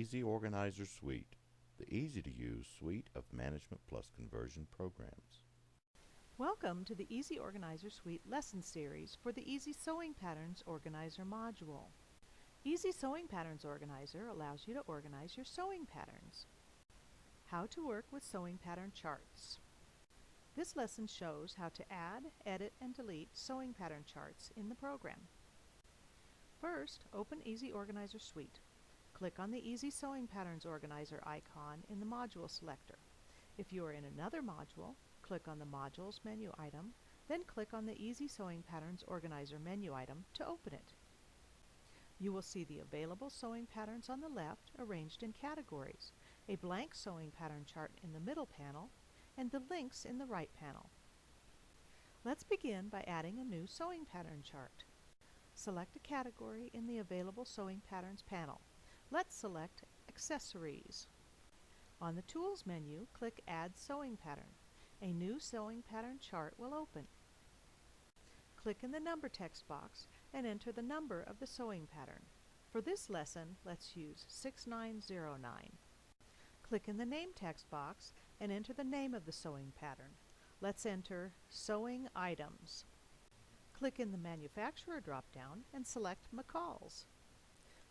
Easy Organizer Suite, the easy-to-use suite of Management Plus conversion programs. Welcome to the Easy Organizer Suite lesson series for the Easy Sewing Patterns Organizer module. Easy Sewing Patterns Organizer allows you to organize your sewing patterns. How to work with sewing pattern charts. This lesson shows how to add, edit, and delete sewing pattern charts in the program. First, open Easy Organizer Suite. Click on the Easy Sewing Patterns Organizer icon in the module selector. If you are in another module, click on the Modules menu item, then click on the Easy Sewing Patterns Organizer menu item to open it. You will see the available sewing patterns on the left arranged in categories, a blank sewing pattern chart in the middle panel, and the links in the right panel. Let's begin by adding a new sewing pattern chart. Select a category in the Available Sewing Patterns panel. Let's select Accessories. On the Tools menu, click Add Sewing Pattern. A new sewing pattern chart will open. Click in the number text box and enter the number of the sewing pattern. For this lesson, let's use 6909. Click in the Name text box and enter the name of the sewing pattern. Let's enter Sewing Items. Click in the Manufacturer drop-down and select McCall's.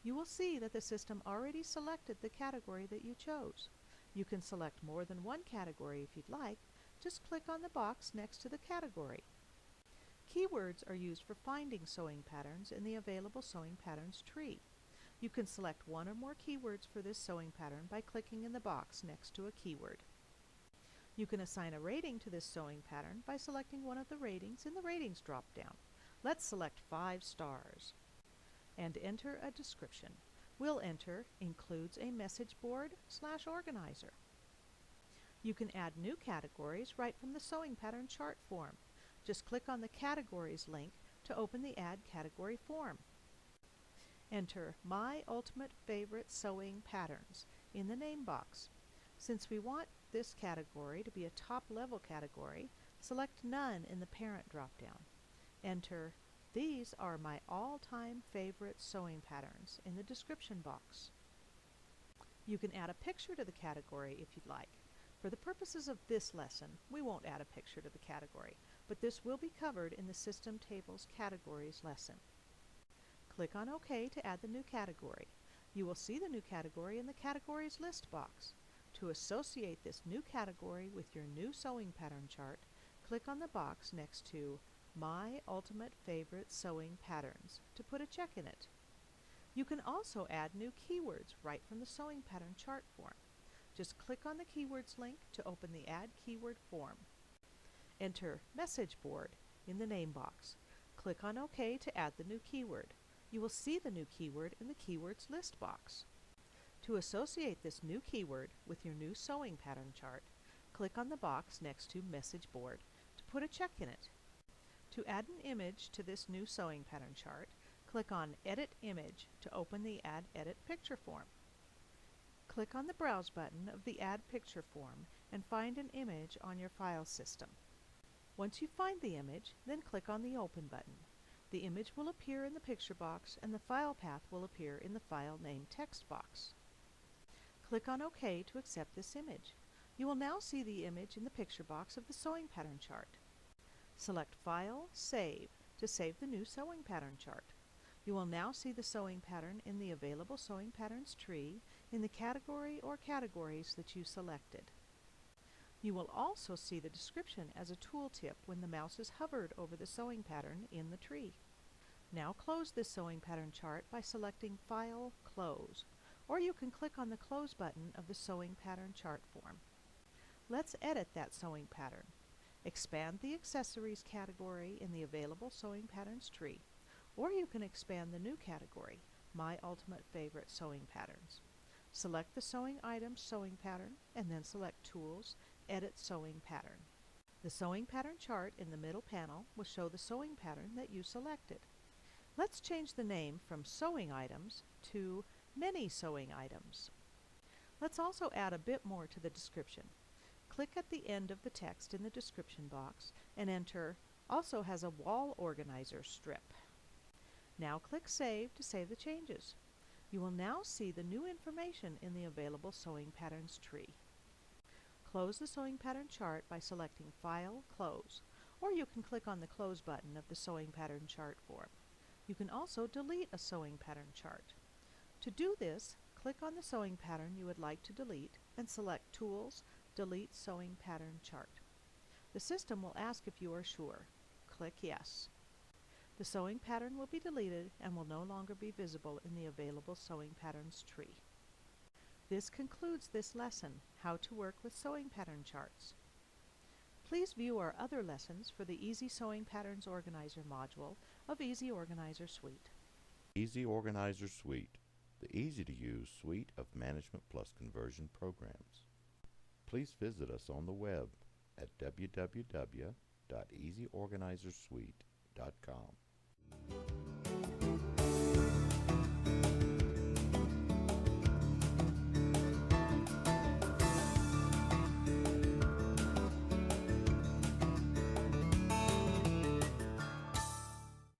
You will see that the system already selected the category that you chose. You can select more than one category if you'd like. Just click on the box next to the category. Keywords are used for finding sewing patterns in the Available Sewing Patterns tree. You can select one or more keywords for this sewing pattern by clicking in the box next to a keyword. You can assign a rating to this sewing pattern by selecting one of the ratings in the Ratings drop-down. Let's select 5 stars. And enter a description. We'll enter includes a message board / organizer. You can add new categories right from the sewing pattern chart form. Just click on the Categories link to open the Add Category form. Enter My Ultimate Favorite Sewing Patterns in the name box. Since we want this category to be a top-level category, select None in the Parent drop-down. Enter These are my all-time favorite sewing patterns in the description box. You can add a picture to the category if you'd like. For the purposes of this lesson, we won't add a picture to the category, but this will be covered in the System Tables Categories lesson. Click on OK to add the new category. You will see the new category in the Categories list box. To associate this new category with your new sewing pattern chart, click on the box next to My Ultimate Favorite Sewing Patterns to put a check in it. You can also add new keywords right from the sewing pattern chart form. Just click on the Keywords link to open the Add Keyword form. Enter Message Board in the name box. Click on OK to add the new keyword. You will see the new keyword in the Keywords list box. To associate this new keyword with your new sewing pattern chart, click on the box next to Message Board to put a check in it. To add an image to this new sewing pattern chart, click on Edit Image to open the Add Edit Picture form. Click on the Browse button of the Add Picture form and find an image on your file system. Once you find the image, then click on the Open button. The image will appear in the picture box and the file path will appear in the file name text box. Click on OK to accept this image. You will now see the image in the picture box of the sewing pattern chart. Select File, Save to save the new sewing pattern chart. You will now see the sewing pattern in the Available Sewing Patterns tree in the category or categories that you selected. You will also see the description as a tooltip when the mouse is hovered over the sewing pattern in the tree. Now close this sewing pattern chart by selecting File, Close, or you can click on the Close button of the sewing pattern chart form. Let's edit that sewing pattern. Expand the Accessories category in the Available Sewing Patterns tree, or you can expand the new category, My Ultimate Favorite Sewing Patterns. Select the Sewing Items sewing pattern and then select Tools, Edit Sewing Pattern. The sewing pattern chart in the middle panel will show the sewing pattern that you selected. Let's change the name from Sewing Items to Many Sewing Items. Let's also add a bit more to the description. Click at the end of the text in the description box and enter Also has a wall organizer strip. Now click Save to save the changes. You will now see the new information in the available sewing patterns tree. Close the sewing pattern chart by selecting File, Close, or you can click on the Close button of the sewing pattern chart form. You can also delete a sewing pattern chart. To do this, click on the sewing pattern you would like to delete and select Tools, Delete Sewing Pattern Chart. The system will ask if you are sure. Click Yes. The sewing pattern will be deleted and will no longer be visible in the available sewing patterns tree. This concludes this lesson, How to Work with Sewing Pattern Charts. Please view our other lessons for the Easy Sewing Patterns Organizer module of Easy Organizer Suite. Easy Organizer Suite, the easy-to-use suite of Management Plus conversion programs. Please visit us on the web at www.easyorganizersuite.com.